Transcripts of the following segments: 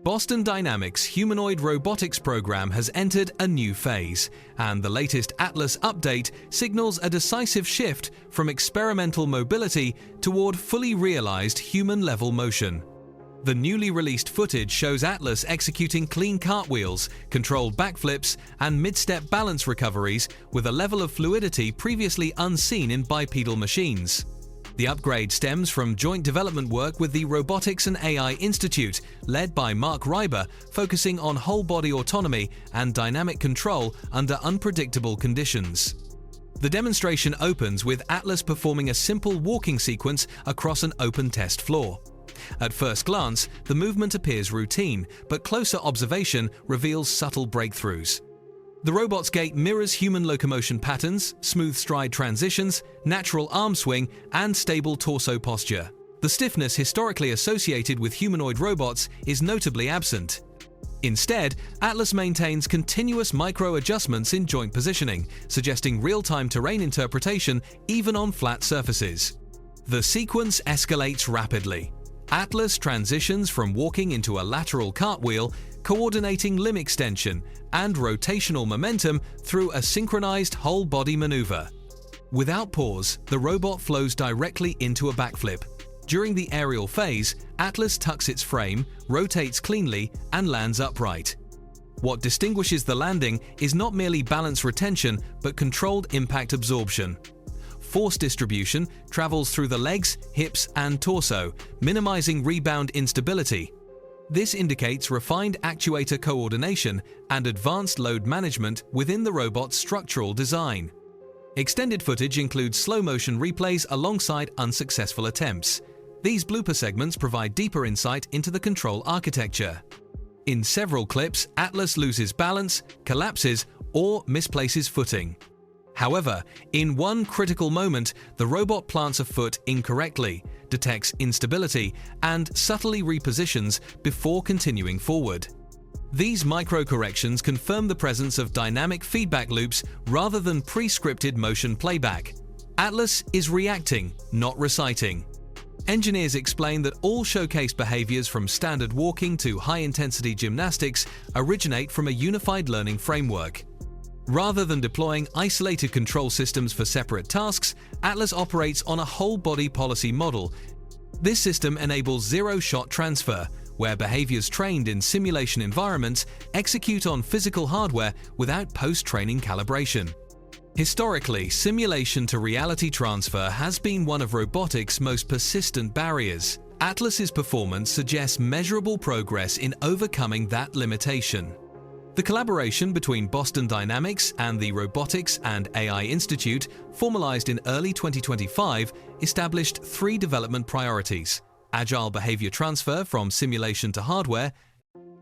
Boston Dynamics' Humanoid robotics program has entered a new phase, and the latest Atlas update signals a decisive shift from experimental mobility toward fully realized human-level motion. The newly released footage shows Atlas executing clean cartwheels, controlled backflips, and mid-step balance recoveries with a level of fluidity previously unseen in bipedal machines. The upgrade stems from joint development work with the Robotics and AI Institute, led by Mark Reiber, focusing on whole-body autonomy and dynamic control under unpredictable conditions. The demonstration opens with Atlas performing a simple walking sequence across an open test floor. At first glance, the movement appears routine, but closer observation reveals subtle breakthroughs. The robot's gait mirrors human locomotion patterns, smooth stride transitions, natural arm swing, and stable torso posture. The stiffness historically associated with humanoid robots is notably absent. Instead, Atlas maintains continuous micro-adjustments in joint positioning, suggesting real-time terrain interpretation even on flat surfaces. The sequence escalates rapidly. Atlas transitions from walking into a lateral cartwheel, coordinating limb extension and rotational momentum through a synchronized whole-body maneuver. Without pause, the robot flows directly into a backflip. During the aerial phase, Atlas tucks its frame, rotates cleanly, and lands upright. What distinguishes the landing is not merely balance retention, but controlled impact absorption. Force distribution travels through the legs, hips, and torso, minimizing rebound instability. This indicates refined actuator coordination and advanced load management within the robot's structural design. Extended footage includes slow-motion replays alongside unsuccessful attempts. These blooper segments provide deeper insight into the control architecture. In several clips, Atlas loses balance, collapses, or misplaces footing. However, in one critical moment, the robot plants a foot incorrectly, detects instability, and subtly repositions before continuing forward. These micro-corrections confirm the presence of dynamic feedback loops rather than pre-scripted motion playback. Atlas is reacting, not reciting. Engineers explain that all showcased behaviors from standard walking to high-intensity gymnastics originate from a unified learning framework. Rather than deploying isolated control systems for separate tasks, Atlas operates on a whole-body policy model. This system enables zero-shot transfer, where behaviors trained in simulation environments execute on physical hardware without post-training calibration. Historically, simulation to reality transfer has been one of robotics' most persistent barriers. Atlas's performance suggests measurable progress in overcoming that limitation. The collaboration between Boston Dynamics and the Robotics and AI Institute, formalized in early 2025, established three development priorities: agile behavior transfer from simulation to hardware,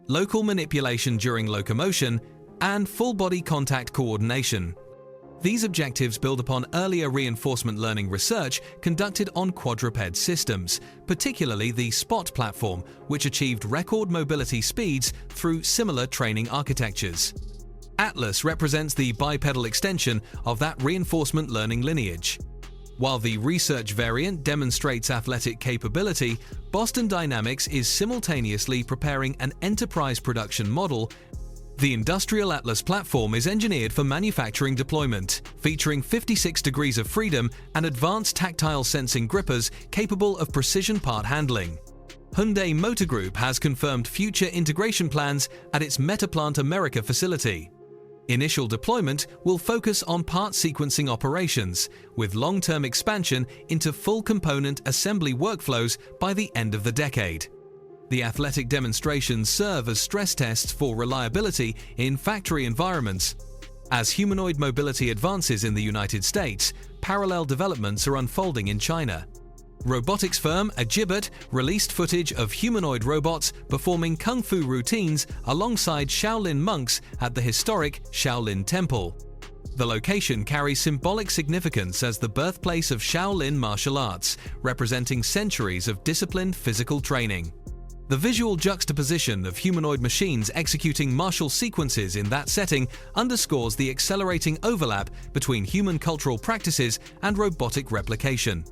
local manipulation during locomotion, and full-body contact coordination. These objectives build upon earlier reinforcement learning research conducted on quadruped systems, particularly the SPOT platform, which achieved record mobility speeds through similar training architectures. Atlas represents the bipedal extension of that reinforcement learning lineage. While the research variant demonstrates athletic capability, Boston Dynamics is simultaneously preparing an enterprise production model. The industrial Atlas platform is engineered for manufacturing deployment, featuring 56 degrees of freedom and advanced tactile sensing grippers capable of precision part handling. Hyundai Motor Group has confirmed future integration plans at its Metaplant America facility. Initial deployment will focus on part sequencing operations, with long-term expansion into full component assembly workflows by the end of the decade. The athletic demonstrations serve as stress tests for reliability in factory environments. As humanoid mobility advances in the United States, parallel developments are unfolding in China. Robotics firm Agibbot released footage of humanoid robots performing kung fu routines alongside Shaolin monks at the historic Shaolin Temple. The location carries symbolic significance as the birthplace of Shaolin martial arts, representing centuries of disciplined physical training. The visual juxtaposition of humanoid machines executing martial sequences in that setting underscores the accelerating overlap between human cultural practices and robotic replication.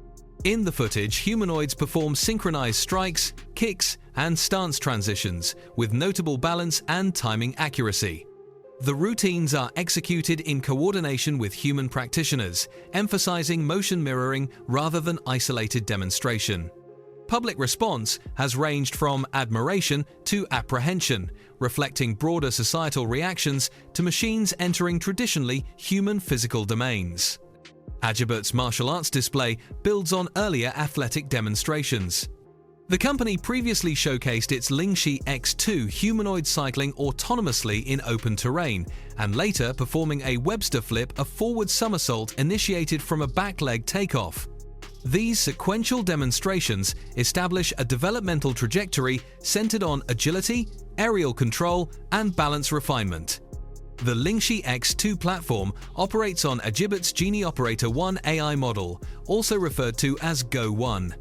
In the footage, humanoids perform synchronized strikes, kicks, and stance transitions, with notable balance and timing accuracy. The routines are executed in coordination with human practitioners, emphasizing motion mirroring rather than isolated demonstration. Public response has ranged from admiration to apprehension, reflecting broader societal reactions to machines entering traditionally human physical domains. Agibbot's martial arts display builds on earlier athletic demonstrations. The company previously showcased its Lingxi X2 humanoid cycling autonomously in open terrain, and later performing a Webster flip, a forward somersault initiated from a back leg takeoff. These sequential demonstrations establish a developmental trajectory centered on agility, aerial control, and balance refinement. The Lingxi X2 platform operates on Agibbot's Genie Operator 1 AI model, also referred to as Go-1.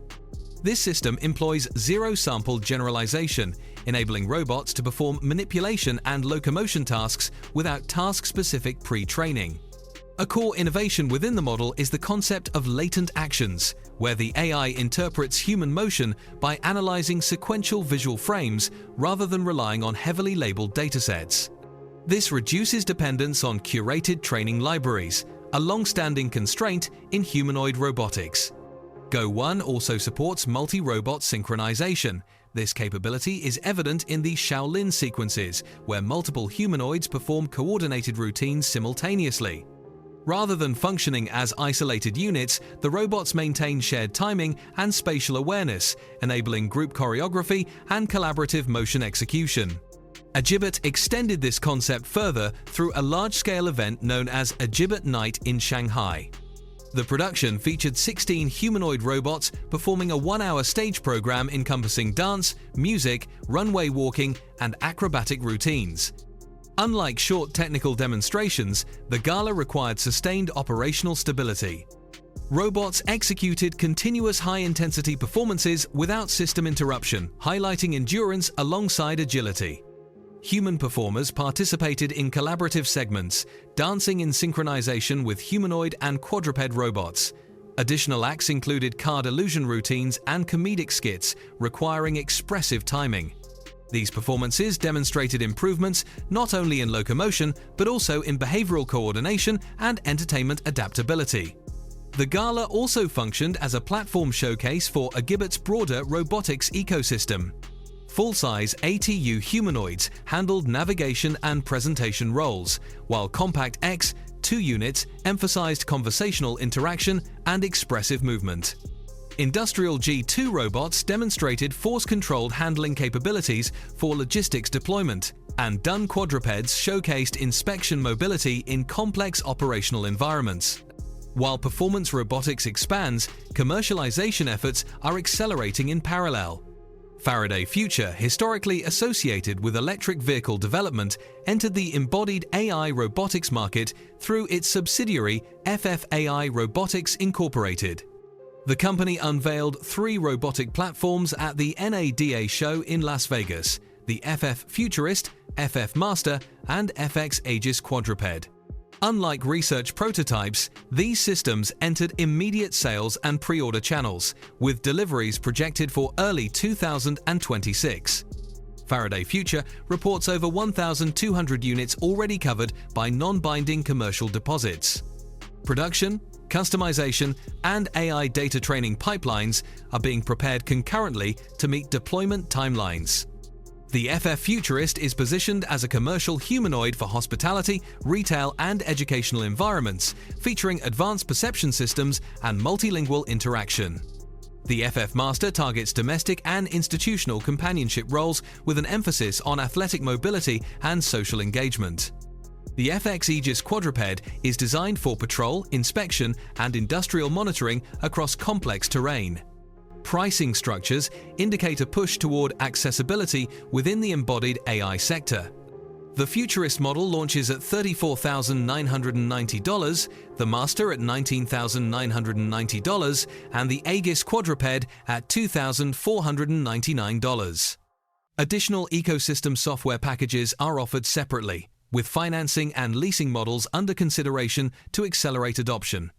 This system employs zero-sample generalization, enabling robots to perform manipulation and locomotion tasks without task-specific pre-training. A core innovation within the model is the concept of latent actions, where the AI interprets human motion by analyzing sequential visual frames rather than relying on heavily labeled datasets. This reduces dependence on curated training libraries, a long-standing constraint in humanoid robotics. Go-1 also supports multi-robot synchronization. This capability is evident in the Shaolin sequences, where multiple humanoids perform coordinated routines simultaneously. Rather than functioning as isolated units, the robots maintain shared timing and spatial awareness, enabling group choreography and collaborative motion execution. Agibbot extended this concept further through a large-scale event known as Agibbot Night in Shanghai. The production featured 16 humanoid robots performing a one-hour stage program encompassing dance, music, runway walking, and acrobatic routines. Unlike short technical demonstrations, the gala required sustained operational stability. Robots executed continuous high-intensity performances without system interruption, highlighting endurance alongside agility. Human performers participated in collaborative segments, dancing in synchronization with humanoid and quadruped robots. Additional acts included card illusion routines and comedic skits requiring expressive timing. These performances demonstrated improvements not only in locomotion but also in behavioral coordination and entertainment adaptability. The gala also functioned as a platform showcase for Agibbot's broader robotics ecosystem. Full-size ATU humanoids handled navigation and presentation roles, while Compact X 2 units emphasized conversational interaction and expressive movement. Industrial G2 robots demonstrated force-controlled handling capabilities for logistics deployment, and Dun quadrupeds showcased inspection mobility in complex operational environments. While performance robotics expands, commercialization efforts are accelerating in parallel. Faraday Future, historically associated with electric vehicle development, entered the embodied AI robotics market through its subsidiary FFAI Robotics Incorporated. The company unveiled 3 robotic platforms at the NADA show in Las Vegas: the FF Futurist, FF Master, and FX Aegis Quadruped. Unlike research prototypes, these systems entered immediate sales and pre-order channels, with deliveries projected for early 2026. Faraday Future reports over 1,200 units already covered by non-binding commercial deposits. Production, customization, and AI data training pipelines are being prepared concurrently to meet deployment timelines. The FF Futurist is positioned as a commercial humanoid for hospitality, retail, and educational environments, featuring advanced perception systems and multilingual interaction. The FF Master targets domestic and institutional companionship roles with an emphasis on athletic mobility and social engagement. The FX Aegis Quadruped is designed for patrol, inspection, and industrial monitoring across complex terrain. Pricing structures indicate a push toward accessibility within the embodied AI sector. The Futurist model launches at $34,990, the Master at $19,990, and the Aegis Quadruped at $2,499. Additional ecosystem software packages are offered separately, with financing and leasing models under consideration to accelerate adoption.